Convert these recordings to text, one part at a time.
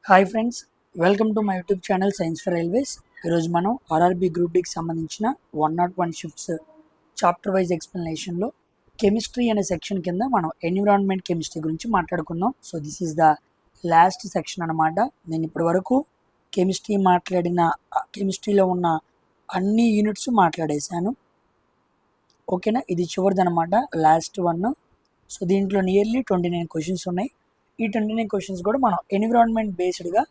Hi friends, welcome to my YouTube channel science for railways. ఈరోజు మనం RRB group డికి సంబంధించిన 101 shifts chapter wise ఎక్స్ప్లెనేషన్లో chemistry అనే section కింద మనం ఎన్విరాన్మెంట్ కెమిస్ట్రీ గురించి మాట్లాడుకుందాం. So this is the last section అనమాట. నేను ఇప్పటి వరకు కెమిస్ట్రీలో ఉన్న అన్ని యూనిట్స్ మాట్లాడేశాను. ఓకేనా, ఇది చివరిది అనమాట, లాస్ట్ వన్. సో దీంట్లో నియర్లీ 29 క్వశ్చన్స్ ఉన్నాయి. ఈ 29 క్వశ్చన్స్ కూడా మనం ఎన్విరాన్మెంట్ బేస్డ్గా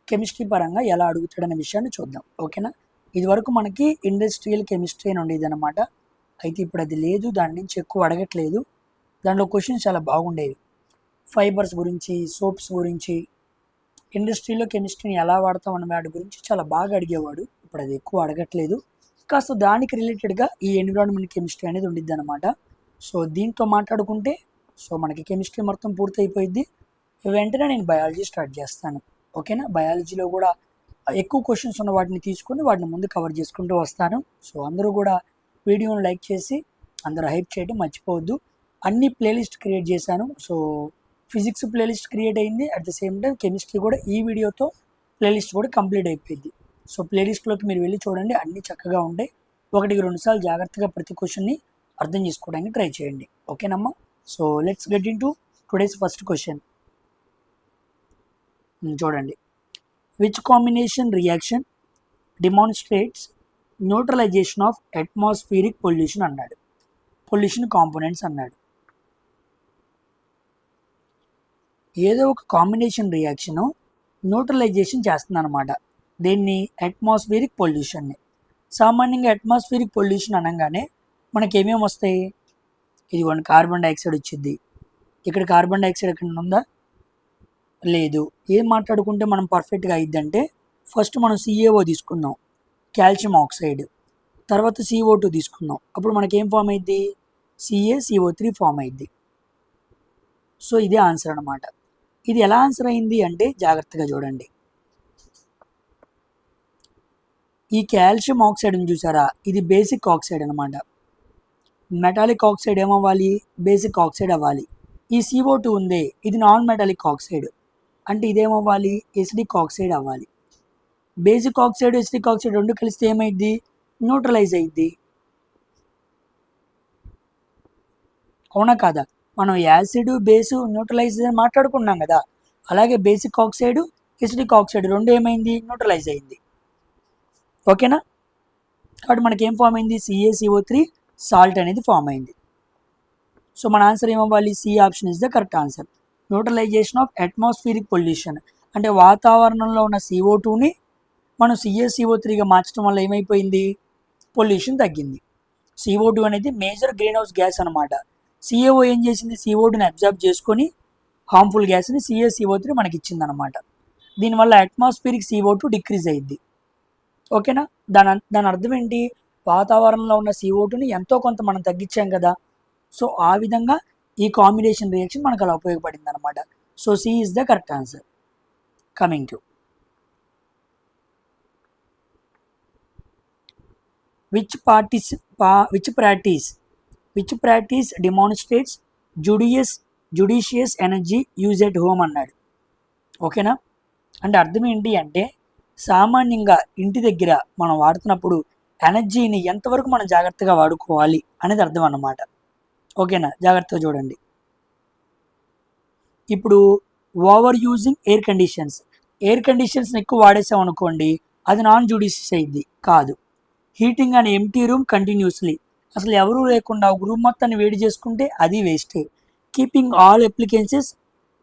కెమిస్ట్రీ పరంగా ఎలా అడుగుతాడనే విషయాన్ని చూద్దాం. ఓకేనా, ఇది వరకు మనకి ఇండస్ట్రియల్ కెమిస్ట్రీ అని ఉండేది అనమాట. అయితే ఇప్పుడు అది లేదు, దాని నుంచి ఎక్కువ అడగట్లేదు. దాంట్లో క్వశ్చన్స్ చాలా బాగుండేవి. ఫైబర్స్ గురించి, సోప్స్ గురించి, ఇండస్ట్రీలో కెమిస్ట్రీని ఎలా వాడతాం అన్న వాటి గురించి చాలా బాగా అడిగేవాడు. ఇప్పుడు అది ఎక్కువ అడగట్లేదు. కాస్త దానికి రిలేటెడ్గా ఈ ఎన్విరాన్మెంట్ కెమిస్ట్రీ అనేది ఉండిద్ది అనమాట. సో దీంట్లో మాట్లాడుకుంటే మనకి కెమిస్ట్రీ మొత్తం పూర్తయిపోయింది. వెంటనే నేను బయాలజీ స్టార్ట్ చేస్తాను. ఓకేనా, బయాలజీలో కూడా ఎక్కువ క్వశ్చన్స్ ఉన్న వాటిని తీసుకొని వాటిని ముందు కవర్ చేసుకుంటూ వస్తాను. సో అందరూ కూడా వీడియోని లైక్ చేసి అందరూ హైప్ చేయడం మర్చిపోవద్దు. అన్ని ప్లేలిస్ట్ క్రియేట్ చేశాను. సో ఫిజిక్స్ ప్లేలిస్ట్ క్రియేట్ అయింది, at the same time chemistry కూడా ఈ వీడియోతో ప్లేలిస్ట్ కూడా కంప్లీట్ అయిపోయింది. సో ప్లేలిస్ట్లోకి మీరు వెళ్ళి చూడండి, అన్నీ చక్కగా ఉంటాయి. 1-2 సార్లు జాగ్రత్తగా ప్రతి క్వశ్చన్ని అర్థం చేసుకోవడానికి ట్రై చేయండి. ఓకేనమ్మా. So let's get in to today's first question. చూడండి, which combination reaction demonstrates neutralization of atmospheric pollution అన్నాడు. పొల్యూషన్ కాంపోనెంట్స్ అన్నాడు. ఏదో ఒక కాంబినేషన్ రియాక్షను న్యూట్రలైజేషన్ చేస్తుంది అనమాట. దీన్ని అట్మాస్ఫిరిక్ పొల్యూషన్ని. సామాన్యంగా అట్మాస్ఫిరిక్ పొల్యూషన్ అనగానే మనకి ఏమేమి వస్తాయి? ఇదిగోండి, కార్బన్ డైఆక్సైడ్ వచ్చింది. ఇక్కడ కార్బన్ డైఆక్సైడ్ ఎక్కడ ఉందా? లేదు. ఏం మాట్లాడుకుంటే మనం పర్ఫెక్ట్గా అయిద్దంటే, ఫస్ట్ మనం CaO తీసుకుందాం, కాల్షియం ఆక్సైడ్. తర్వాత CO2 తీసుకుందాం. అప్పుడు మనకేం ఫామ్ అయింది? CaCO3 ఫామ్ అయింది. సో ఇదే ఆన్సర్ అనమాట. ఇది ఎలా ఆన్సర్ అయింది అంటే జాగ్రత్తగా చూడండి. ఈ కాల్షియం ఆక్సైడ్ చూసారా, ఇది బేసిక్ ఆక్సైడ్ అనమాట. మెటాలిక్ ఆక్సైడ్ ఏమవ్వాలి? బేసిక్ ఆక్సైడ్ అవ్వాలి. ఈ CO2 ఉందే, ఇది నాన్ మెటాలిక్ ఆక్సైడ్, అంటే ఇదేమవ్వాలి? ఎసిడిక్ ఆక్సైడ్ అవ్వాలి. బేసిక్ ఆక్సైడ్, ఎసిడిక్ ఆక్సైడ్ రెండు కలిస్తే ఏమైద్ది? న్యూట్రలైజ్ అయ్యిద్ది. అవునా కాదా? మనం యాసిడ్, బేసు, న్యూట్రలైజ్ అని మాట్లాడుకున్నాం కదా. అలాగే బేసిక్ ఆక్సైడ్, ఎసిడిక్ ఆక్సైడ్ రెండు ఏమైంది? న్యూట్రలైజ్ అయింది. ఓకేనా. కాబట్టి మనకి ఏం ఫామ్ అయింది? CaCO3 సాల్ట్ అనేది ఫామ్ అయింది. సో మన ఆన్సర్ ఏమవ్వాలి? C option is the correct answer. Neutralization of atmospheric pollution అంటే వాతావరణంలో ఉన్న CO2ని మనం CaCO3గా మార్చడం వల్ల ఏమైపోయింది? పొల్యూషన్ తగ్గింది. CO2 అనేది మేజర్ గ్రీన్ హౌస్ గ్యాస్ అనమాట. CaO ఏం చేసింది? CO2ని అబ్జర్బ్ చేసుకొని హార్మ్ఫుల్ గ్యాస్ని CaCO3 మనకి ఇచ్చింది అనమాట. దీనివల్ల అట్మాస్ఫిరిక్ CO2 డిక్రీజ్ అయ్యింది. ఓకేనా. దాని అర్థం ఏంటి? వాతావరణంలో ఉన్న CO2ని ఎంతో కొంత మనం తగ్గించాం కదా. సో ఆ విధంగా ఈ కాంబినేషన్ రియాక్షన్ మనకు అలా ఉపయోగపడింది అనమాట. So C is the correct answer. Coming to which practice demonstrates judicious energy use at home అన్నాడు. ఓకేనా. అంటే అర్థం ఏంటి అంటే, సామాన్యంగా ఇంటి దగ్గర మనం వాడుతున్నప్పుడు ఎనర్జీని ఎంతవరకు మనం జాగ్రత్తగా వాడుకోవాలి అనేది అర్థం అన్నమాట. ఓకేనా, జాగ్రత్తగా చూడండి. ఇప్పుడు ఓవర్ యూజింగ్ ఎయిర్ కండిషన్స్ని ఎక్కువ వాడేసాం అనుకోండి, అది నాన్ జుడిషియస్ అయింది కాదు. హీటింగ్ అనే ఎంటీ రూమ్ కంటిన్యూస్లీ, అసలు ఎవరూ లేకుండా ఒక రూమ్ మొత్తాన్ని వేడి చేసుకుంటే అది వేస్టే. Keeping all appliances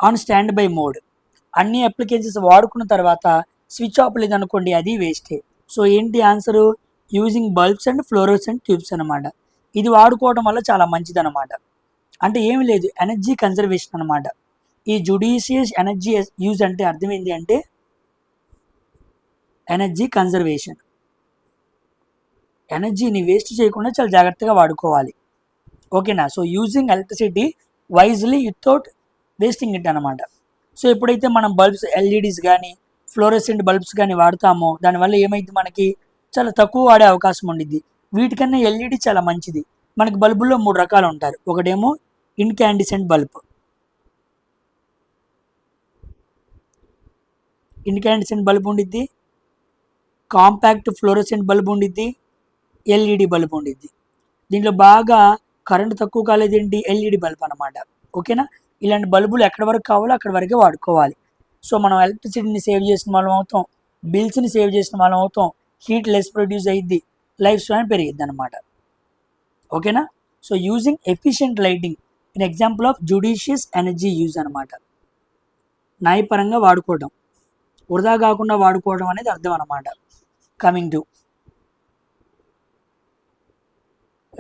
on standby mode, అన్ని అప్లికెన్సెస్ వాడుకున్న తర్వాత స్విచ్ ఆఫ్ లేదనుకోండి, అది వేస్టే. సో ఏంటి answer? Using bulbs and fluorescent tubes అనమాట. ఇది వాడుకోవడం వల్ల చాలా మంచిది అనమాట. అంటే ఏమి లేదు, ఎనర్జీ కన్జర్వేషన్ అనమాట. ఈ జుడిషియస్ ఎనర్జీ యూజ్ అంటే అర్థం ఏంటి అంటే ఎనర్జీ కన్జర్వేషన్. ఎనర్జీని వేస్ట్ చేయకుండా చాలా జాగ్రత్తగా వాడుకోవాలి. ఓకేనా. So using electricity wisely without wasting it అనమాట. సో ఎప్పుడైతే మనం బల్బ్స్, LEDs కానీ ఫ్లోరోసెంట్ బల్బ్స్ కానీ వాడతామో, దానివల్ల ఏమైంది? మనకి చాలా తక్కువ వాడే అవకాశం ఉండిద్ది. వీటికన్నా LED చాలా మంచిది. మనకి బల్బుల్లో 3 రకాలు ఉంటారు. ఒకటేమో ఇన్కాండిసెంట్ బల్బ్, ఇన్కాండెసెంట్ బల్బ్ ఉండిద్ది, కాంపాక్ట్ ఫ్లోరోసెంట్ బల్బ్ ఉండిద్ది, ఎల్ఈడి బల్బ్ ఉండిద్ది. దీంట్లో బాగా కరెంట్ తక్కువ కాలేదు ఏంటి, ఎల్ఈడి బల్బ్ అనమాట. ఓకేనా. ఇలాంటి బల్బులు ఎక్కడి వరకు కావాలో అక్కడి వరకే వాడుకోవాలి. సో మనం ఎలక్ట్రిసిటీని సేవ్ చేసిన వాళ్ళం అవుతాం, బిల్స్ని సేవ్ చేసిన వాళ్ళం అవుతాం, హీట్ లెస్ ప్రొడ్యూస్ అయ్యిద్ది, లైఫ్ స్పాన్ పెరిగిద్ది అనమాట. ఓకేనా. So using efficient lighting in example of judicious energy use అనమాట. న్యాయపరంగా వాడుకోవడం, వృధా కాకుండా వాడుకోవడం అనేది అర్థం అనమాట. Coming to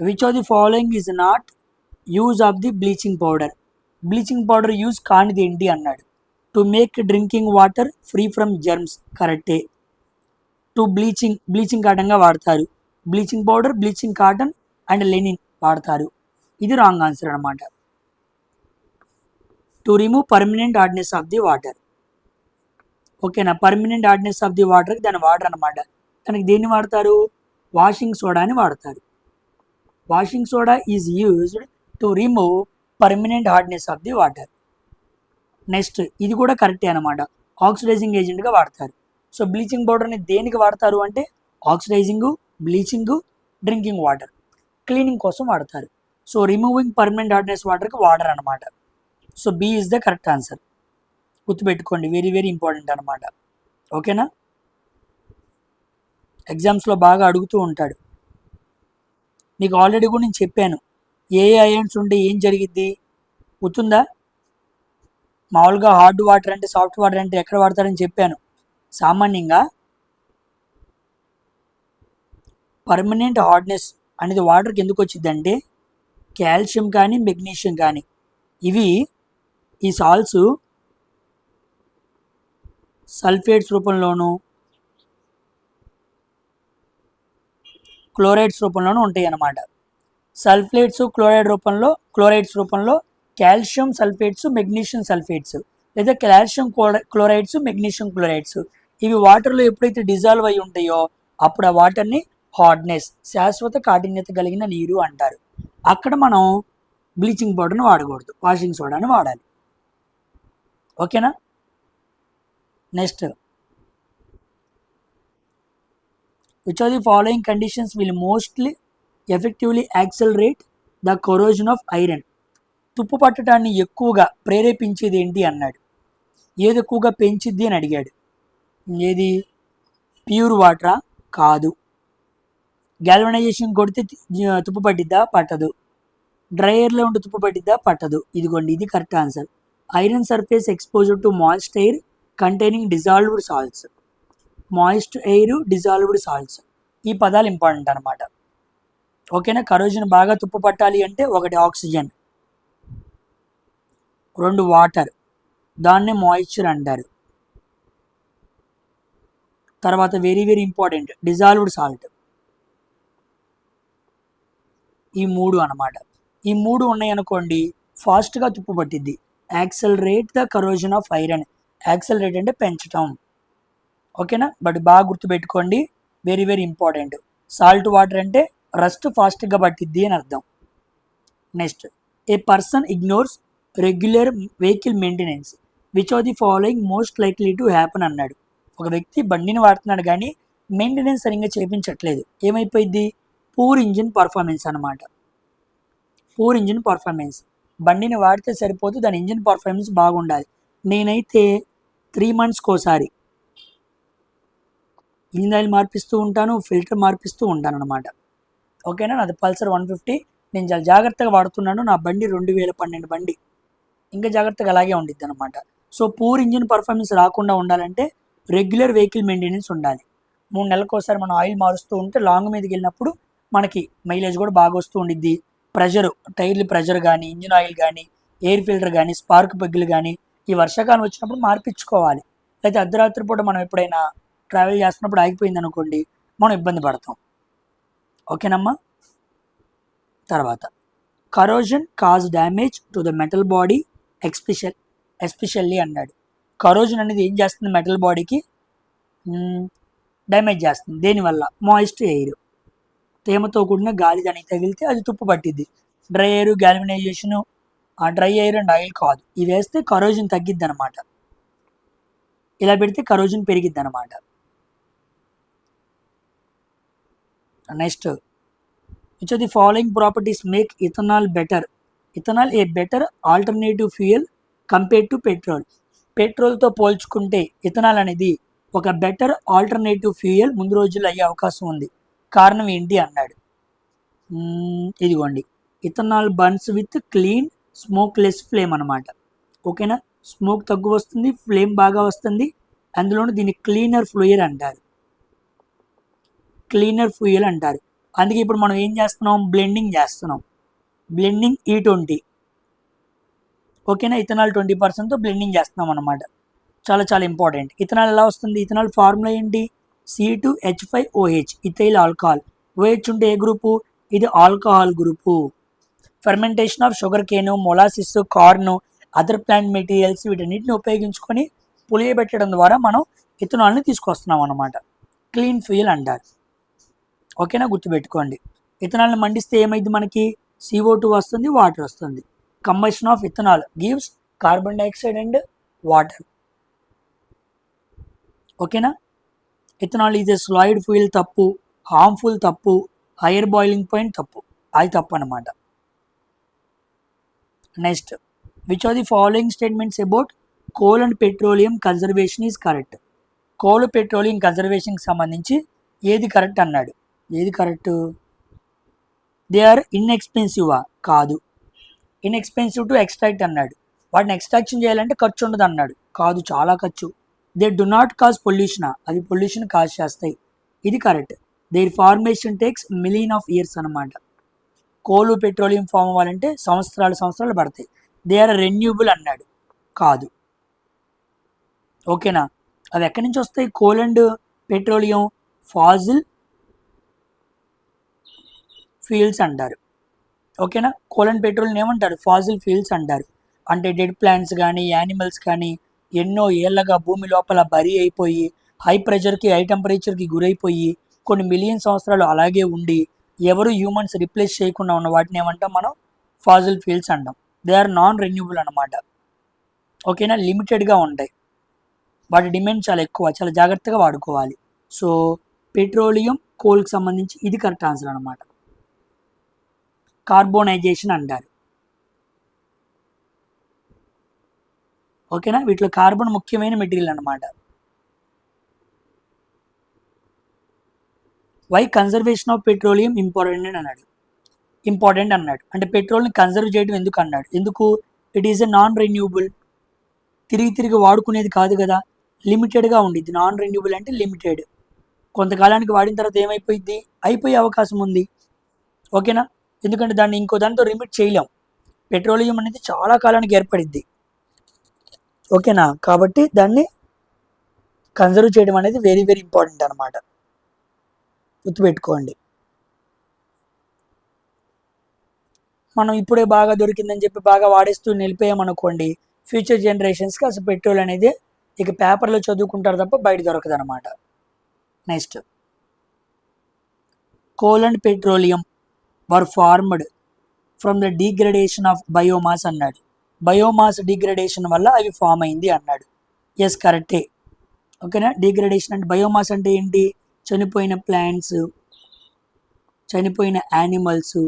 which of the following is not use of the bleaching powder. Bleaching powder use కానిది ఏంటి అన్నాడు. To make drinking water free from germs, కరెక్టే. టు బ్లీచింగ్ కాటన్గా వాడతారు. Bleaching powder, bleaching cotton and Lenin వాడతారు. ఇది wrong answer అనమాట. To remove permanent hardness of the water. ఓకేనా. Permanent hardness of the వాటర్కి దాన్ని వాటర్ అనమాట. దానికి దేన్ని వాడతారు, వాషింగ్ సోడాని వాడతారు. Washing soda is used to remove permanent hardness of the water. Next ఇది కూడా కరెక్టే అనమాట, ఆక్సిడైజింగ్ ఏజెంట్గా వాడతారు. సో బ్లీచింగ్ పౌడర్ని దేనికి వాడతారు అంటే oxidising, bleaching, drinking water, cleaning కోసం వాడతారు. సో రిమూవింగ్ పర్మనెంట్ హార్డ్నెస్ వాటర్కి వాటర్ అనమాట. So B is the correct answer. గుర్తుపెట్టుకోండి, వెరీ వెరీ ఇంపార్టెంట్ అనమాట. ఓకేనా. ఎగ్జామ్స్లో బాగా అడుగుతూ ఉంటాడు. మీకు ఆల్రెడీ కూడా నేను చెప్పాను ఏ అయాన్స్ ఉంటే ఏం జరిగిద్ది గుర్తుందా. మామూలుగా హార్డ్ వాటర్ అంటే సాఫ్ట్ వాటర్ అంటే ఎక్కడ వాడతారని చెప్పాను. సామాన్యంగా పర్మనెంట్ హార్డ్నెస్ అనేది వాటర్కి ఎందుకు వచ్చిందంటే కాల్షియం కానీ మెగ్నీషియం కానీ ఇవి ఈ సాల్ట్స్ సల్ఫేట్స్ రూపంలోనూ క్లోరైడ్స్ రూపంలోనూ ఉంటాయి అన్నమాట. సల్ఫేట్స్ క్లోరైడ్స్ రూపంలో కాల్షియం సల్ఫేట్స్, మెగ్నీషియం సల్ఫేట్స్ లేదా కాల్షియం క్లోరైడ్స్, మెగ్నీషియం క్లోరైడ్స్ ఇవి వాటర్లో ఎప్పుడైతే డిజాల్వ్ అయి ఉంటాయో అప్పుడు ఆ వాటర్ని హార్డ్నెస్, శాశ్వత కాఠిన్యత కలిగిన నీరు అంటారు. అక్కడ మనం బ్లీచింగ్ పౌడర్ని వాడకూడదు, వాషింగ్ సోడాని వాడాలి. ఓకేనా. Next which are the following conditions will mostly effectively accelerate the corrosion of iron. తుప్పు పట్టడాన్ని ఎక్కువగా ప్రేరేపించేది ఏంటి అన్నాడు. ఏది ఎక్కువగా పెంచిద్ది అని అడిగాడు. ఏది, ప్యూర్ వాటరా, కాదు. గ్యాల్వనైజేషన్ కొడితే తుప్పు పట్టిద్దా, పట్టదు. డ్రైయర్లో ఉండి తుప్పు పట్టిద్దా, పట్టదు. ఇదిగోండి ఇది correct answer. Iron surface exposure to moist air containing dissolved salts. Moist air, dissolved salts ఈ పదాలు ఇంపార్టెంట్ అనమాట. ఓకేనా. కరోజన్ బాగా తుప్పు పట్టాలి అంటే ఒకటి ఆక్సిజన్, రెండు వాటర్, దాన్నే మాయిశ్చర్ అంటారు. తర్వాత very very important dissolved salt. ఈ మూడు అనమాట. ఈ మూడు ఉన్నాయి అనుకోండి ఫాస్ట్గా తుప్పు పట్టిద్ది. Accelerate the corrosion of iron. Accelerate అంటే పెంచటం. ఓకేనా. బట్ బాగా గుర్తుపెట్టుకోండి, very very important. Salt water అంటే రస్ట్ ఫాస్ట్గా పట్టిద్ది అని అర్థం. Next, a person ignores regular vehicle maintenance which are the following most likely to happen అన్నాడు. ఒక వ్యక్తి బండిని వాడుతున్నాడు కానీ మెయింటెనెన్స్ సరిగ్గా చేయించట్లేదు, ఏమైపోయింది, పూర్ ఇంజిన్ పర్ఫార్మెన్స్ అనమాట. Poor engine performance. బండిని వాడితే సరిపోదు, దాని ఇంజిన్ పర్ఫార్మెన్స్ బాగుండాలి. నేనైతే 3 monthsకి ఒకసారి ఇంజిన్ ఆయిల్ మార్పిస్తూ ఉంటాను, ఫిల్టర్ మార్పిస్తూ ఉంటాను అనమాట. ఓకేనా. నాది పల్సర్ 150, నేను చాలా జాగ్రత్తగా వాడుతున్నాను. నా బండి 2012 బండి, ఇంకా జాగ్రత్తగా అలాగే ఉండిద్ది అనమాట. సో పూర్ ఇంజిన్ పర్ఫార్మెన్స్ రాకుండా ఉండాలంటే రెగ్యులర్ వెహికల్ మెయింటెనెన్స్ ఉండాలి. 3 నెలలకు ఒకసారి మనం ఆయిల్ మారుస్తూ ఉంటే లాంగ్ మీదకి వెళ్ళినప్పుడు మనకి మైలేజ్ కూడా బాగా వస్తూ ఉండిద్ది. ప్రెషర్, టైర్లు ప్రెషర్ కానీ, ఇంజిన్ ఆయిల్ కానీ, ఎయిర్ ఫిల్టర్ కానీ, స్పార్క్ పెగ్గులు కానీ ఈ వర్షాకాలం వచ్చినప్పుడు మార్పించుకోవాలి. అయితే అర్ధరాత్రి పూట మనం ఎప్పుడైనా ట్రావెల్ చేస్తున్నప్పుడు ఆగిపోయింది అనుకోండి, మనం ఇబ్బంది పడతాం. ఓకేనమ్మా. తర్వాత corrosion cause damage to the metal body especially అన్నాడు. కరోజన్ అనేది ఏం చేస్తుంది, మెటల్ బాడీకి డ్యామేజ్ చేస్తుంది. దేనివల్ల, మాయిస్ట్ ఎయిర్, తేమతో కూడిన గాలి దానికి తగిలితే అది తుప్పు పట్టిద్ది. Dry air, galvanization, dry air and oil కాదు, ఇవి వేస్తే కరోజన్ తగ్గిద్ది అనమాట. ఇలా పెడితే కరోజన్ పెరిగిద్ది అనమాట. Next, which of the following properties make ethanol better? Ethanol a better alternative fuel compared to petrol. పెట్రోల్తో పోల్చుకుంటే ఇథనాల్ అనేది ఒక బెటర్ ఆల్టర్నేటివ్ ఫ్యూయల్ ముందు రోజుల్లో అయ్యే అవకాశం ఉంది. కారణం ఏంటి అన్నాడు. ఇదిగోండి, ethanol burns with clean smokeless flame అనమాట. ఓకేనా, స్మోక్ తక్కువ వస్తుంది, ఫ్లేమ్ బాగా వస్తుంది. అందులోనూ దీన్ని క్లీనర్ ఫ్యూయల్ అంటారు. క్లీనర్ ఫ్యూయల్ అంటారు. అందుకే ఇప్పుడు మనం ఏం చేస్తున్నాం, బ్లెండింగ్ చేస్తున్నాం. Blending E20. ఓకేనా, ఇథనాల్ 20%తో బ్లెండింగ్ చేస్తున్నాం అనమాట. చాలా చాలా ఇంపార్టెంట్. ఇథనాల్ ఎలా వస్తుంది? ఇథనాల్ ఫార్ములా ఏంటి? C2H5OH, ethyl alcohol. OH ఉంటే ఏ గ్రూపు? ఇది alcohol group. Fermentation of sugar కేను, molasses, corn, other plant materials వీటన్నిటిని ఉపయోగించుకొని పులియబెట్టడం ద్వారా మనం ఇథనాల్ని తీసుకొస్తున్నాం అనమాట. క్లీన్ ఫ్యూయల్ అంటారు. ఓకేనా, గుర్తుపెట్టుకోండి. ఇథనాల్ని మండిస్తే ఏమైంది? మనకి CO2 వస్తుంది, వాటర్ వస్తుంది. Combustion of ethanol gives carbon dioxide and water. ఓకేనా, ethanol is a solid fuel తప్పు, హార్మ్ఫుల్ తప్పు, హైయర్ బాయిలింగ్ పాయింట్ తప్పు. అది తప్పు అనమాట. Next, which are the following statements about coal and petroleum conservation is correct? Coal petroleum కన్జర్వేషన్కి సంబంధించి ఏది కరెక్ట్ అన్నాడు. ఏది కరెక్ట్? They are ఇన్ఎక్స్పెన్సివా? కాదు. ఇన్ఎక్స్పెన్సివ్ టు ఎక్స్ట్రాక్ట్ అన్నాడు. వాటిని ఎక్స్ట్రాక్షన్ చేయాలంటే ఖర్చు ఉండదు అన్నాడు. కాదు, చాలా ఖర్చు. They do not cause pollution, అవి పొల్యూషన్ కాజ్ చేస్తాయి. ఇది correct. Their formation takes million of years అనమాట. కోలు పెట్రోలియం ఫామ్ అవ్వాలంటే సంవత్సరాలు పడతాయి. దే ఆర్ రెన్యూబుల్ అన్నాడు. కాదు. ఓకేనా, అవి ఎక్కడి నుంచి వస్తాయి? Coal and petroleum Faasil fuels అంటారు. ఓకేనా, కోల్ అండ్ పెట్రోలియం ఏమంటారు? ఫాజిల్ ఫ్యూయల్స్ అంటారు. అంటే డెడ్ ప్లాంట్స్ కానీ యానిమల్స్ కానీ ఎన్నో ఏళ్ళగా భూమి లోపల బరీ అయిపోయి హై ప్రెషర్కి హై టెంపరేచర్కి గురైపోయి కొన్ని మిలియన్ సంవత్సరాలు అలాగే ఉండి ఎవరు హ్యూమన్స్ రిప్లేస్ చేయకుండా ఉన్న వాటిని ఏమంటాం మనం? ఫాజిల్ ఫ్యూయల్స్ అంటాం. దే ఆర్ నాన్ రెన్యూబుల్ అనమాట. ఓకేనా, లిమిటెడ్గా ఉంటాయి. వాటి డిమాండ్ చాలా ఎక్కువ, చాలా జాగ్రత్తగా వాడుకోవాలి. సో పెట్రోలియం, కోల్కి సంబంధించి ఇది కరెక్ట్ ఆన్సర్ అనమాట. కార్బోనైజేషన్ అంటారు. ఓకేనా, వీటిలో కార్బన్ ముఖ్యమైన మెటీరియల్ అనమాట. Why conservation of petroleum important అన్నాడు. అంటే పెట్రోల్ని కన్జర్వ్ చేయడం ఎందుకు అన్నాడు. ఎందుకు? It is a non renewable. తిరిగి వాడుకునేది కాదు కదా, లిమిటెడ్గా ఉండిద్ది. నాన్ రెన్యూబుల్ అంటే లిమిటెడ్. కొంతకాలానికి వాడిన తర్వాత ఏమైపోయింది? అయిపోయే అవకాశం ఉంది. ఓకేనా, ఎందుకంటే దాన్ని ఇంకో దాంతో లిమిట్ చేయలేం. పెట్రోలియం అనేది చాలా కాలానికి ఏర్పడిద్ది. ఓకేనా, కాబట్టి దాన్ని కన్జర్వ్ చేయడం అనేది వెరీ వెరీ ఇంపార్టెంట్ అనమాట. గుర్తుపెట్టుకోండి. మనం ఇప్పుడే బాగా దొరికిందని చెప్పి బాగా వాడేస్తూ నిలిపేయమనుకోండి, ఫ్యూచర్ జనరేషన్స్కి అసలు పెట్రోల్ అనేది ఇక పేపర్లో చదువుకుంటారు తప్ప బయట దొరకదు అనమాట. Next, coal and petroleum were formed from the degradation of biomass అన్నాడు. బయోమాస్ డిగ్రేడేషన్ వల్ల అవి ఫామ్ అయింది అన్నాడు. ఎస్, కరెక్టే. ఓకేనా, డిగ్రేడేషన్ అంటే బయోమాస్ అంటే ఏంటి? చనిపోయిన ప్లాంట్స్, చనిపోయిన యానిమల్స్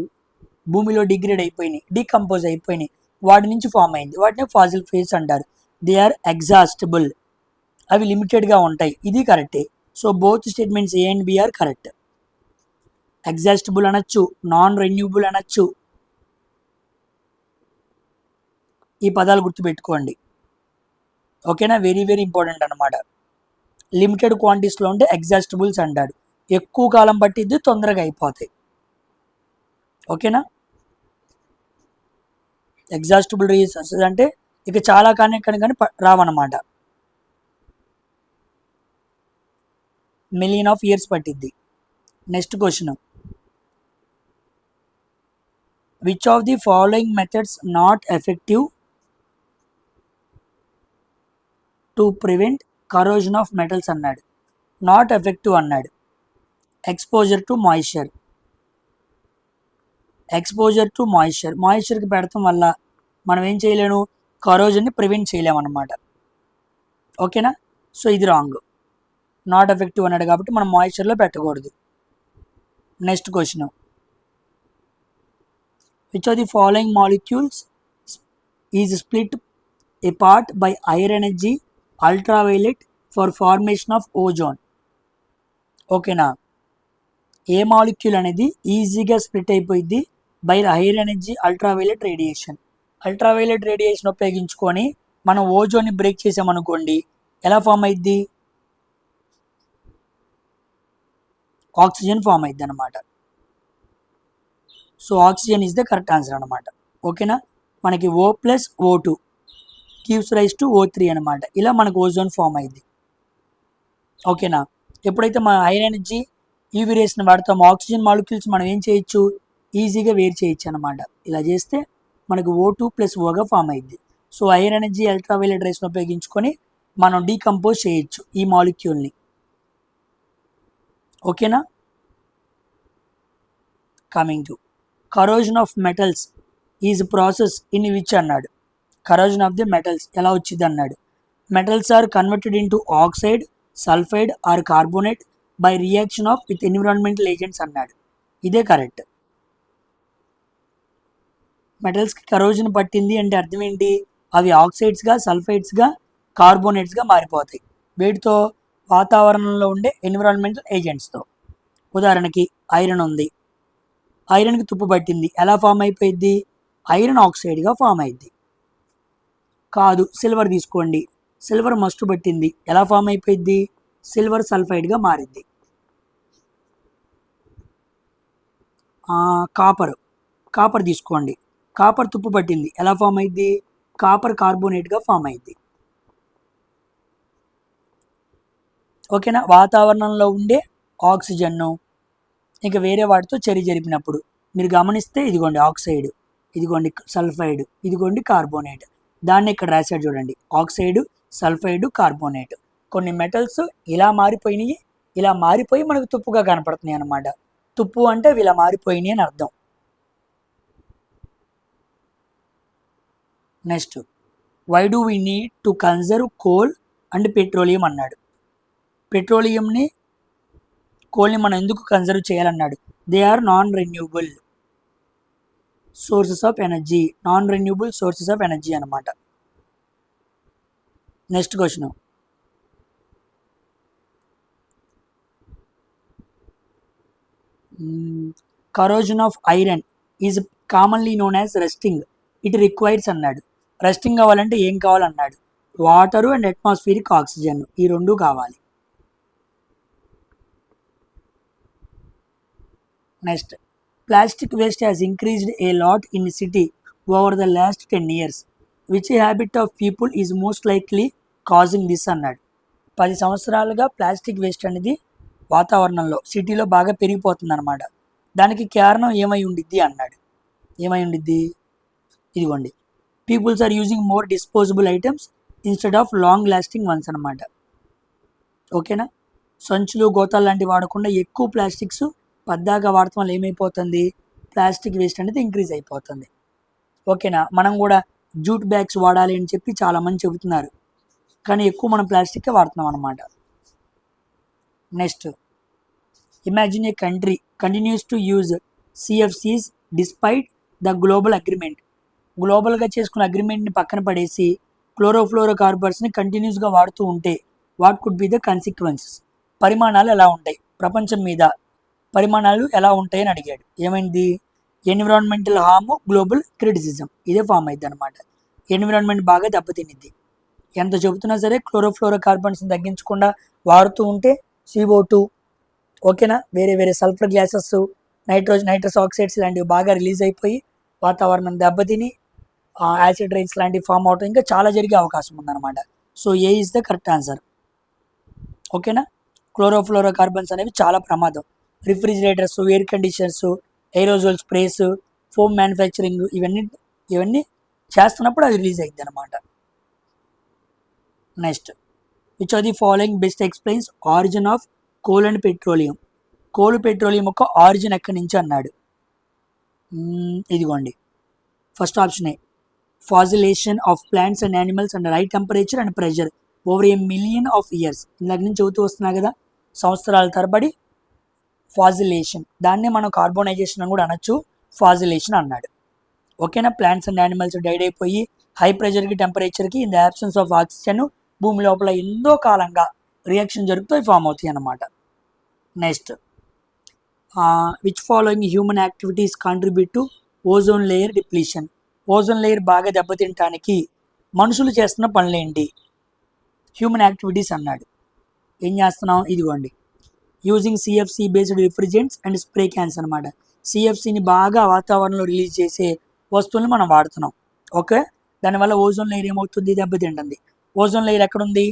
భూమిలో డిగ్రేడ్ అయిపోయినాయి, డీకంపోజ్ అయిపోయినాయి, వాటి నుంచి ఫామ్ అయింది. వాటిని ఫాజిల్ ఫ్యూయల్స్ అంటారు. దే ఆర్ ఎగ్జాస్టబుల్, అవి లిమిటెడ్గా ఉంటాయి. ఇది కరెక్టే. So both statements A and B are correct. Exhaustible అనొచ్చు, నాన్ రెన్యూబుల్ అనొచ్చు. ఈ పదాలు గుర్తుపెట్టుకోండి. ఓకేనా, వెరీ వెరీ ఇంపార్టెంట్ అనమాట. లిమిటెడ్ క్వాంటిటీస్లో ఉంటే ఎగ్జాస్టబుల్స్ అంటాడు. ఎక్కువ కాలం పట్టిద్ది, తొందరగా అయిపోతాయి. ఓకేనా, ఎగ్జాస్టబుల్ రీసోర్సెస్ అంటే ఇక చాలా కానీ రావన్నమాట. మిలియన్ ఆఫ్ ఇయర్స్ పట్టిద్ది. Next question, which of the following methods not effective to prevent corrosion of metals అన్నాడు. నాట్ ఎఫెక్టివ్ అన్నాడు. Exposure to moisture. మాయిశ్చర్కి పెడతాం వల్ల మనం ఏం చేయలేము? కరోజన్ని ప్రివెంట్ చేయలేము అనమాట. ఓకేనా, సో ఇది రాంగ్, నాట్ ఎఫెక్టివ్ అన్నాడు కాబట్టి మనం మాయిశ్చర్లో పెట్టకూడదు. Next question, which are the following molecules is split apart by higher energy ultraviolet for formation of ozone. ఓకేనా, ఏ మాలిక్యూల్ అనేది ఈజీగా స్ప్లిట్ అయిపోయింది by hire energy ultraviolet radiation. Ultraviolet radiation ఉపయోగించుకొని మనం ఓజోన్ని బ్రేక్ చేసామనుకోండి, ఎలా ఫామ్ అయింది? ఆక్సిజన్ ఫామ్ అయింది అనమాట. So oxygen is the correct answer అనమాట. ఓకేనా, మనకి O+O2 gives rise to O3 అనమాట. ఇలా మనకు ఓజోన్ ఫామ్ అయింది. ఓకేనా, ఎప్పుడైతే మన హైయర్ ఎనర్జీ యూవీ రేస్ని వాడతామో ఆక్సిజన్ మాలిక్యూల్స్ మనం ఏం చేయొచ్చు, ఈజీగా వేరు చేయొచ్చు అనమాట. ఇలా చేస్తే మనకు O2+Oగా ఫామ్ అయింది. సో హైయర్ ఎనర్జీ అల్ట్రావైలెట్ రేస్ని ఉపయోగించుకొని మనం డీకంపోజ్ చేయొచ్చు ఈ మాలిక్యూల్ని. ఓకేనా, coming to corrosion of metals is process in which అన్నాడు. కరోజన్ ఆఫ్ ది మెటల్స్ ఎలా వచ్చింది అన్నాడు. Metals are converted into oxide, sulphide or carbonate by reaction of with environmental agents అన్నాడు. ఇదే కరెక్ట్. మెటల్స్కి కరోజన్ పట్టింది అంటే అర్థం ఏంటి? అవి ఆక్సైడ్స్గా, సల్ఫైడ్స్గా, కార్బోనేట్స్గా మారిపోతాయి. వీటితో వాతావరణంలో ఉండే ఎన్విరాన్మెంటల్ ఏజెంట్స్తో. ఉదాహరణకి ఐరన్ ఉంది, ఐరన్కి తుప్పు పట్టింది, ఎలా ఫామ్ అయిపోయింది? ఐరన్ ఆక్సైడ్గా ఫామ్ అయింది. కాదు, సిల్వర్ తీసుకోండి, సిల్వర్ మస్టు పట్టింది, ఎలా ఫామ్ అయిపోయింది? సిల్వర్ సల్ఫైడ్గా మారింది. కాపర్ తీసుకోండి, కాపర్ తుప్పు పట్టింది, ఎలా ఫామ్ అయింది? కాపర్ కార్బోనేట్గా ఫామ్ అయింది. ఓకేనా, వాతావరణంలో ఉండే ఆక్సిజన్ను ఇంకా వేరే వాటితో జరిపినప్పుడు మీరు గమనిస్తే ఇదిగోండి ఆక్సైడ్, ఇదిగోండి సల్ఫైడ్, ఇదిగోండి కార్బోనేట్. దాన్ని ఇక్కడ రాశాడు చూడండి, ఆక్సైడ్, సల్ఫైడ్, కార్బోనేట్. కొన్ని మెటల్స్ ఇలా మారిపోయినాయి, ఇలా మారిపోయి మనకు తుప్పుగా కనపడుతున్నాయి అన్నమాట. తుప్పు అంటే ఇలా మారిపోయినాయి అని అర్థం. Next, why do we need to conserve coal and petroleum అన్నాడు. పెట్రోలియంని, కోల్ని మనం ఎందుకు కన్జర్వ్ చేయాలన్నాడు? They are non renewable sources of energy, non renewable sources of energy అనమాట. Next question, corrosion of iron is commonly known as rusting, it requires అన్నాడు. Rusting కావాలంటే ఏం కావాలన్నాడు? వాటరు అండ్ అట్మాస్ఫియరిక్ ఆక్సిజన్, ఈ రెండు కావాలి. Next, plastic waste has increased a lot in city over the last 10 years. Which habit of people is most likely causing this అన్నాడు. 10 సంవత్సరాలుగా plastic waste అనేది వాతావరణంలో, సిటీలో బాగా పెరిగిపోతుంది అనమాట. దానికి కారణం ఏమై ఉండిద్ది అన్నాడు. ఏమై ఉండిద్ది? ఇదిగోండి, peoples are using more disposable items instead of long lasting ones అనమాట. ఓకేనా, సంచులు, గోతాలు లాంటివి వాడకుండా ఎక్కువ ప్లాస్టిక్స్ పద్దాగా వాడటం వల్ల ఏమైపోతుంది? ప్లాస్టిక్ వేస్ట్ అనేది ఇంక్రీజ్ అయిపోతుంది. ఓకేనా, మనం కూడా జూట్ బ్యాగ్స్ వాడాలి అని చెప్పి చాలామంది చెబుతున్నారు, కానీ ఎక్కువ మనం ప్లాస్టిక్కే వాడుతున్నాం అనమాట. Next, imagine a country continues to use CFCs despite the global agreement. గ్లోబల్గా చేసుకున్న అగ్రిమెంట్ని పక్కన పడేసి క్లోరోఫ్లోరో కార్బన్స్ని కంటిన్యూస్గా వాడుతూ ఉంటే what could be the consequences? పరిమాణాలు ఎలా ఉంటాయి, ప్రపంచం మీద పరిమాణాలు ఎలా ఉంటాయని అడిగాడు. ఏమైంది? ఎన్విరాన్మెంటల్ హార్మ్, గ్లోబల్ క్రిటిసిజం, ఇదే ఫామ్ అయింది అనమాట. ఎన్విరాన్మెంట్ బాగా దెబ్బతినిద్ది. ఎంత చెబుతున్నా సరే క్లోరోఫ్లోరో కార్బన్స్ని తగ్గించకుండా వాడుతూ ఉంటే CO2, ఓకేనా, వేరే వేరే సల్ఫర్ గ్యాసెస్, నైట్రస్ ఆక్సైడ్స్ లాంటివి బాగా రిలీజ్ అయిపోయి వాతావరణం దెబ్బతిని యాసిడ్ రైన్స్ లాంటివి ఫామ్ అవటం ఇంకా చాలా జరిగే అవకాశం ఉందన్నమాట. So A is the correct answer. ఓకేనా, క్లోరోఫ్లోరో కార్బన్స్ అనేవి చాలా ప్రమాదం. Refrigerators, air conditioners, aerosol sprays, foam manufacturing, ఇవన్నీ చేస్తున్నప్పుడు అది రిలీజ్ అయింది అనమాట. Next, which are the following best explains origin of coal and petroleum. Coal, petroleum యొక్క ఆరిజిన్ ఎక్కడి నుంచి అన్నాడు. ఇదిగోండి, first option A, fossilization of plants and animals and high temperature and pressure over a million of years, ఇందాక నుంచి చెబుతూ వస్తున్నా కదా, సంవత్సరాల తరబడి ఫాజిలేషన్, దాన్నే మనం కార్బోనైజేషన్ అని కూడా అనొచ్చు, ఫాజిలేషన్ అన్నాడు. ఓకేనా. ప్లాంట్స్ అండ్ యానిమల్స్ డైడ్ అయిపోయి హై ప్రెషర్కి టెంపరేచర్కి in the absence of oxygen భూమి లోపల ఎంతో కాలంగా రియాక్షన్ జరుగుతూ అవి ఫామ్ అవుతాయి అన్నమాట. Next, which following human activities contribute to ozone layer depletion. Ozone layer బాగా దెబ్బతింటానికి మనుషులు చేస్తున్న పనులేంటి? హ్యూమన్ యాక్టివిటీస్ అన్నాడు. ఏం చేస్తున్నాం? ఇదిగోండి, using CFC based refrigerants and spray cans అనమాట. సిఎఫ్సిని బాగా వాతావరణంలో రిలీజ్ చేసే వస్తువులను మనం వాడుతున్నాం. ఓకే. దానివల్ల ఓజోన్ లేయర్ ఏమవుతుంది? దెబ్బతింటుంది. ఓజోన్ లేయర్ ఎక్కడుంది?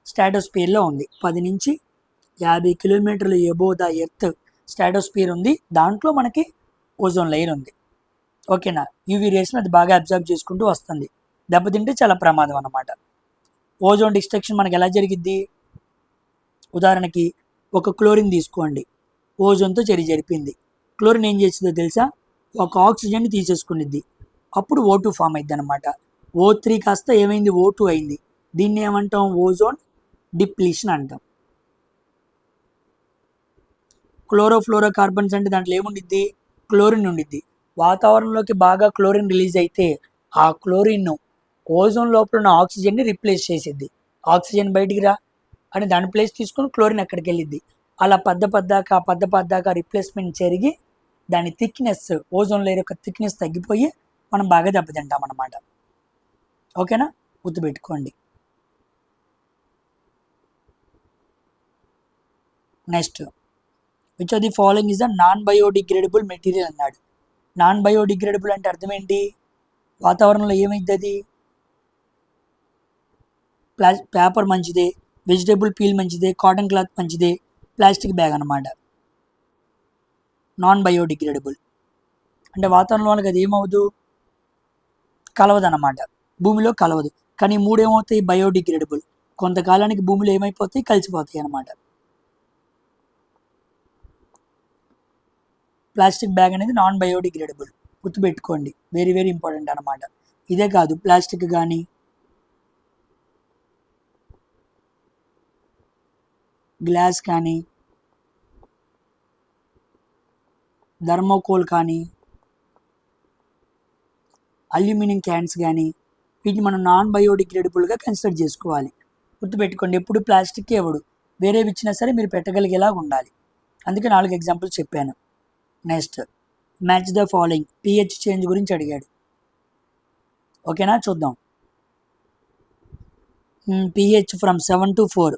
స్ట్రాటోస్ఫియర్లో ఉంది. 10 నుంచి 50 కిలోమీటర్లు ఎబో ద ఎర్త్ స్ట్రాటోస్ఫియర్ ఉంది. దాంట్లో మనకి ఓజోన్ లేయర్ ఉంది. ఓకేనా. యూవీ రేస్ని అది బాగా అబ్జర్వ్ చేసుకుంటూ వస్తుంది. దెబ్బతింటే చాలా ప్రమాదం అన్నమాట. ఓజోన్ డిస్ట్రక్షన్ మనకి ఎలా జరిగిద్ది? ఉదాహరణకి ఒక క్లోరిన్ తీసుకోండి, ఓజోన్తో జరిపింది. క్లోరిన్ ఏం చేస్తుందో తెలుసా? ఒక ఆక్సిజన్ని తీసేసుకునిద్ది. అప్పుడు O2 ఫామ్ అయింది అనమాట. O3 కాస్త ఏమైంది? O2 అయింది. దీన్ని ఏమంటాం? ఓజోన్ డిప్లీషన్ అంటాం. క్లోరోఫ్లోరో కార్బన్స్ అంటే దాంట్లో ఏముండిద్ది? క్లోరిన్ ఉండిద్ది. వాతావరణంలోకి బాగా క్లోరిన్ రిలీజ్ అయితే ఆ క్లోరిన్ ఓజోన్ లోపల ఉన్న ఆక్సిజన్ని రిప్లేస్ చేసిద్ది. ఆక్సిజన్ బయటికి రా అని దాని ప్లేస్ తీసుకొని క్లోరిన్ అక్కడికి వెళ్ళిద్ది. అలా పద్దాక రిప్లేస్మెంట్ జరిగి దాని థిక్నెస్, ఓజోన్ లేయర్ యొక్క థిక్నెస్ తగ్గిపోయి మనం బాగా దెబ్బతింటాం అన్నమాట. ఓకేనా. గుర్తుపెట్టుకోండి. Next, which of the following is the non biodegradable material అన్నాడు. నాన్ బయోడిగ్రేడబుల్ అంటే అర్థం ఏంటి? వాతావరణంలో ఏమైంది? అది పేపర్ మంచిదే, వెజిటేబుల్ పీల్ మంచిదే, కాటన్ క్లాత్ మంచిదే, ప్లాస్టిక్ బ్యాగ్ అన్నమాట. నాన్ బయోడిగ్రేడబుల్ అంటే వాతావరణంలో వాళ్ళకి అది ఏమవుదు? కలవదు అన్నమాట. భూమిలో కలవదు. కానీ 3 ఏమవుతాయి? బయోడిగ్రేడబుల్. కొంతకాలానికి భూమిలో ఏమైపోతాయి? కలిసిపోతాయి అన్నమాట. ప్లాస్టిక్ బ్యాగ్ అనేది నాన్ బయోడిగ్రేడబుల్. గుర్తుపెట్టుకోండి, వెరీ వెరీ ఇంపార్టెంట్ అన్నమాట. ఇదే కాదు, ప్లాస్టిక్ కానీ గ్లాస్ కానీ థర్మోకోల్ కానీ అల్యూమినియం క్యాన్స్ కానీ వీటిని మనం నాన్ బయోడిగ్రేడబుల్గా కన్సిడర్ చేసుకోవాలి. గుర్తుపెట్టుకోండి, ఎప్పుడు ప్లాస్టిక్ ఎవడు వేరేవి ఇచ్చినా సరే మీరు పెట్టగలిగేలా ఉండాలి. అందుకే 4 ఎగ్జాంపుల్స్ చెప్పాను. Next, match the following. PH change గురించి అడిగాడు. ఓకేనా, చూద్దాం. పిహెచ్ ఫ్రమ్ 7 to 4,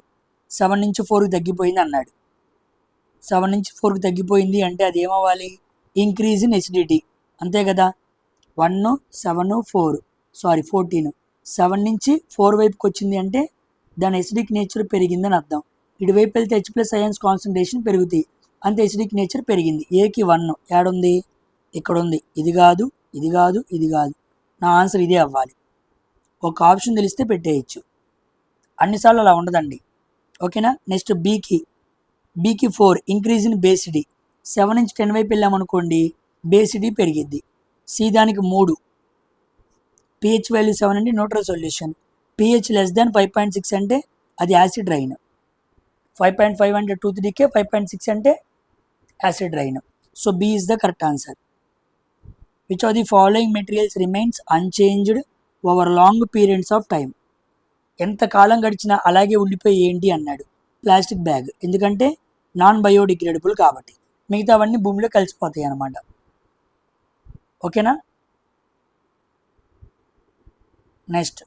7 నుంచి 4కి తగ్గిపోయింది అన్నాడు. 7 నుంచి 4కి తగ్గిపోయింది అంటే అది ఏమవ్వాలి? ఇంక్రీజ్ ఇన్ ఎసిడిటీ, అంతే కదా. 1, 7, 4 14. 7 నుంచి 4 వైపుకి వచ్చింది అంటే దాని ఎసిడిక్ నేచర్ పెరిగిందని అర్థం. ఇటువైపు వెళ్తే H+ అయాన్స్ కాన్సన్ట్రేషన్ పెరుగుతాయి, అంతే ఎసిడిక్ నేచర్ పెరిగింది. ఏకి 1 ఏడుంది? ఇక్కడ ఉంది. ఇది కాదు, ఇది కాదు, ఇది కాదు. నా ఆన్సర్ ఇదే అవ్వాలి. ఒక ఆప్షన్ తెలిస్తే పెట్టేయచ్చు, అన్నిసార్లు అలా ఉండదండి. ఓకేనా. నెక్స్ట్, బీకి 4 ఇంక్రీజ్ ఇన్ బేసిటీ. 7 నుంచి 10 వైపు వెళ్ళామనుకోండి, బేసిటీ పెరిగిద్ది. సి దానికి 3, పిహెచ్ వాల్యూ 7 అంటే neutral solution. PH less than 5.6 అంటే అది యాసిడ్ రైన్. 5.5 అంటే 2,3K, 5.6 అంటే acid rain. So B is the correct answer. Which of the following materials remains unchanged over long periods of time. ఎంత కాలం గడిచినా అలాగే ఉండిపోయి ఏంటి అన్నాడు? Plastic bag. ఎందుకంటే నాన్ బయోడిగ్రేడబుల్ కాబట్టి. మిగతావన్నీ భూమిలో కలిసిపోతాయి అన్నమాట. ఓకేనా. Next,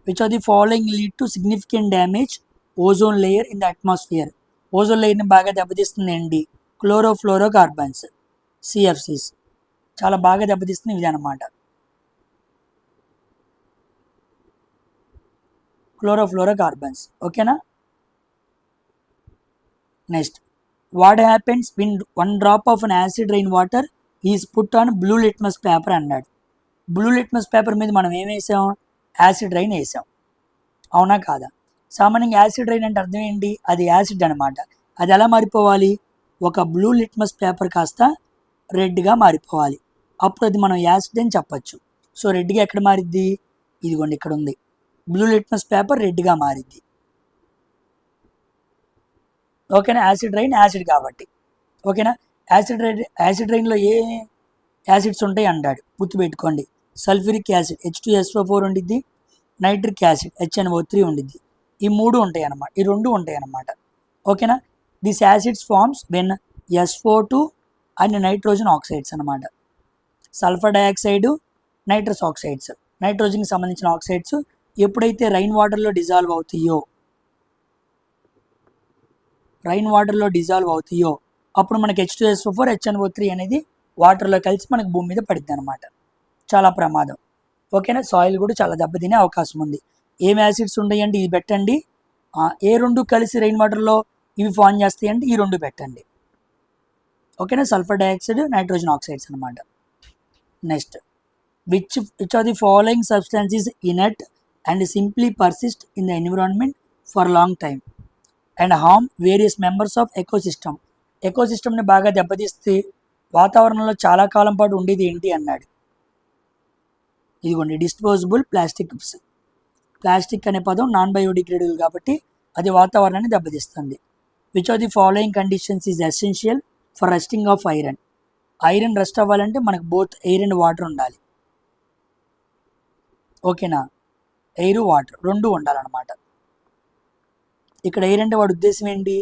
which of the following lead to significant damage ozone layer in the atmosphere. Ozone లేయర్ని బాగా దెబ్బతీస్తుంది ఏంటి? Chlorofluorocarbons, CFCs. చాలా బాగా దెబ్బతీస్తుంది ఇది అన్నమాట. Chlorofluoro carbons. ఓకేనా. Next, what happens win 1 drop of an acid rain water is put on blue litmus paper అన్నాడు. బ్లూ లిట్మస్ పేపర్ మీద మనం ఏం వేసాం? యాసిడ్ రైన్ వేసాం, అవునా కాదా? సామాన్యంగా యాసిడ్ రైన్ అంటే అర్థం ఏంటి? అది యాసిడ్ అనమాట. అది ఎలా మారిపోవాలి? ఒక బ్లూ లిట్మస్ పేపర్ కాస్త రెడ్గా మారిపోవాలి, అప్పుడు అది మనం యాసిడ్ అని చెప్పచ్చు. సో రెడ్గా ఎక్కడ మారిద్ది? ఇదిగోండి ఇక్కడ ఉంది, బ్లూ లిట్మస్ పేపర్ రెడ్గా మారిద్ది. ఓకేనా, యాసిడ్ రైన్ యాసిడ్ కాబట్టి. ఓకేనా, యాసిడ్ రైన్లో ఏ యాసిడ్స్ ఉంటాయి అంటాడు, గుర్తుపెట్టుకోండి. సల్ఫ్యూరిక్ యాసిడ్ H2SO4 ఉండిద్ది, నైట్రిక్ యాసిడ్ HNO3 ఉండిద్ది. ఈ మూడు ఉంటాయి అన్నమాట, ఈ రెండు ఉంటాయి అన్నమాట. ఓకేనా, this acids forms when SO2 and nitrogen oxides అనమాట. సల్ఫర్ డయాక్సైడ్, నైట్రస్ ఆక్సైడ్స్, నైట్రోజన్కి సంబంధించిన ఆక్సైడ్స్ ఎప్పుడైతే రైన్ వాటర్లో డిజాల్వ్ అవుతాయో అప్పుడు మనకి H2SO4 HNO3 అనేది వాటర్లో కలిసి మనకి భూమి మీద పడుద్ది అనమాట. చాలా ప్రమాదం. ఓకేనా, సాయిల్ కూడా చాలా దెబ్బతినే అవకాశం ఉంది. ఏం యాసిడ్స్ ఉంటాయండి, ఇది పెట్టండి. ఏ రెండు కలిసి రెయిన్ వాటర్లో ఇవి ఫామ్ చేస్తాయంటే ఈ రెండు పెట్టండి. ఓకేనా, సల్ఫర్ డయాక్సైడ్, నైట్రోజన్ ఆక్సైడ్స్ అనమాట. Next, which are the following substances inert and simply persist in the environment for long time and harm various members of ecosystem. ఎకోసిస్టమ్ని బాగా దెబ్బతీస్తే వాతావరణంలో చాలా కాలం పాటు ఉండేది ఏంటి అన్నాడు. ఇదిగోండి, డిస్పోజబుల్ ప్లాస్టిక్స్. ప్లాస్టిక్ అనే పదం నాన్ బయోడిగ్రేడబుల్ కాబట్టి అది వాతావరణాన్ని దెబ్బతీస్తుంది. Which are the following conditions is essential for rusting of iron. Iron rust అవ్వాలంటే మనకు బోత్ ఎయిర్ అండ్ వాటర్ ఉండాలి. ఓకేనా, ఎయిర్ వాటర్ రెండు ఉండాలన్నమాట. ఇక్కడ ఎయిర్ అంటే వాడి ఉద్దేశం ఏంటి,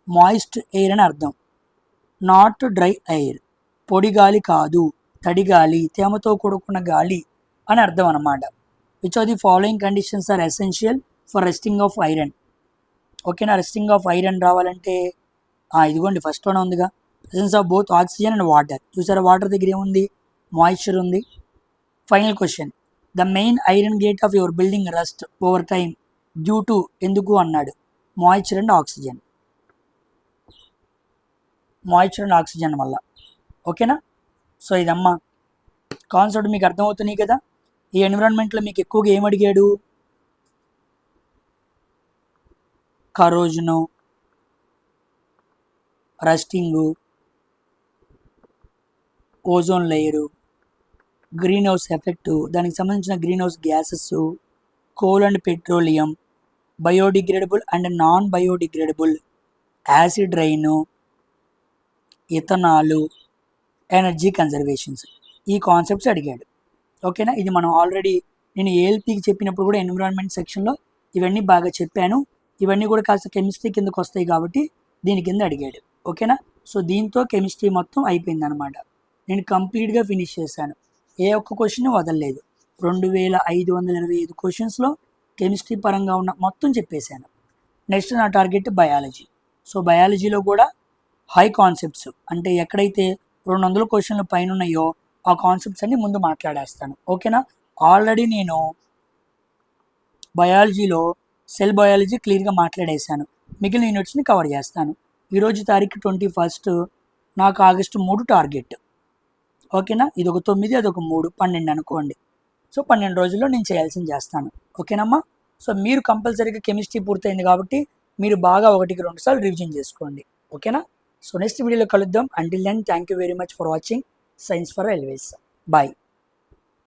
మాయిస్ట్ ఎయిర్ అని అర్థం, నాట్ డ్రై ఎయిర్. పొడి గాలి కాదు, తడి గాలి, తేమతో కూడుకున్న గాలి అని అర్థం అన్నమాట. Which are the following conditions are essential for rusting of iron. ఓకేనా, రెస్టింగ్ ఆఫ్ ఐరన్ రావాలంటే ఇదిగోండి ఫస్ట్ వన్ ఉందిగా, presence of both oxygen and water. చూసారా, వాటర్ దగ్గర ఏముంది, మాయిశ్చర్ ఉంది. Final question, the main iron gate of your building rust over time due to, ఎందుకు అన్నాడు, moisture and oxygen. Moisture and oxygen వల్ల. ఓకేనా, సో ఇదమ్మా కాన్సెప్ట్ మీకు అర్థమవుతున్నాయి కదా. ఈ ఎన్విరాన్మెంట్లో మీకు ఎక్కువగా ఏం అడిగాడు, corrosion, rusting, ozone layer, green house effect, దానికి సంబంధించిన green house gases, coal and petroleum, biodegradable and non biodegradable, acid rain, ethanol, energy conservations, ఈ కాన్సెప్ట్స్ అడిగాడు. ఓకేనా, ఇది మనం ఆల్రెడీ నేను ఏఎల్పికి చెప్పినప్పుడు కూడా ఎన్విరాన్మెంట్ సెక్షన్లో ఇవన్నీ బాగా చెప్పాను. ఇవన్నీ కూడా కాస్త కెమిస్ట్రీ కిందకు వస్తాయి కాబట్టి దీని కింద అడిగాడు. ఓకేనా, సో దీంతో కెమిస్ట్రీ మొత్తం అయిపోయింది అనమాట. నేను కంప్లీట్గా ఫినిష్ చేశాను, ఏ ఒక్క క్వశ్చన్ వదలలేదు. 2525 క్వశ్చన్స్లో కెమిస్ట్రీ పరంగా ఉన్న మొత్తం చెప్పేశాను. నెక్స్ట్ నా టార్గెట్ బయాలజీ. సో బయాలజీలో కూడా హై కాన్సెప్ట్స్, అంటే ఎక్కడైతే 200 క్వశ్చన్లు పైన ఉన్నాయో ఆ కాన్సెప్ట్స్ అన్ని ముందు మాట్లాడేస్తాను. ఓకేనా, ఆల్రెడీ నేను బయాలజీలో సెల్ బయాలజీ క్లియర్గా మాట్లాడేశాను, మిగిలిన యూనిట్స్ని కవర్ చేస్తాను. ఈరోజు తారీఖు 21, నాకు ఆగస్టు 3 టార్గెట్. ఓకేనా, ఇది ఒక 9, అదొక 3, 12 అనుకోండి. సో 12 రోజుల్లో నేను చేయాల్సింది చేస్తాను. ఓకేనమ్మా, సో మీరు కంపల్సరీగా కెమిస్ట్రీ పూర్తయింది కాబట్టి మీరు బాగా 1-2 సార్లు రివిజన్ చేసుకోండి. ఓకేనా, సో నెక్స్ట్ వీడియోలో కలుద్దాం. Until then thank you very much for watching science for railways. Bye.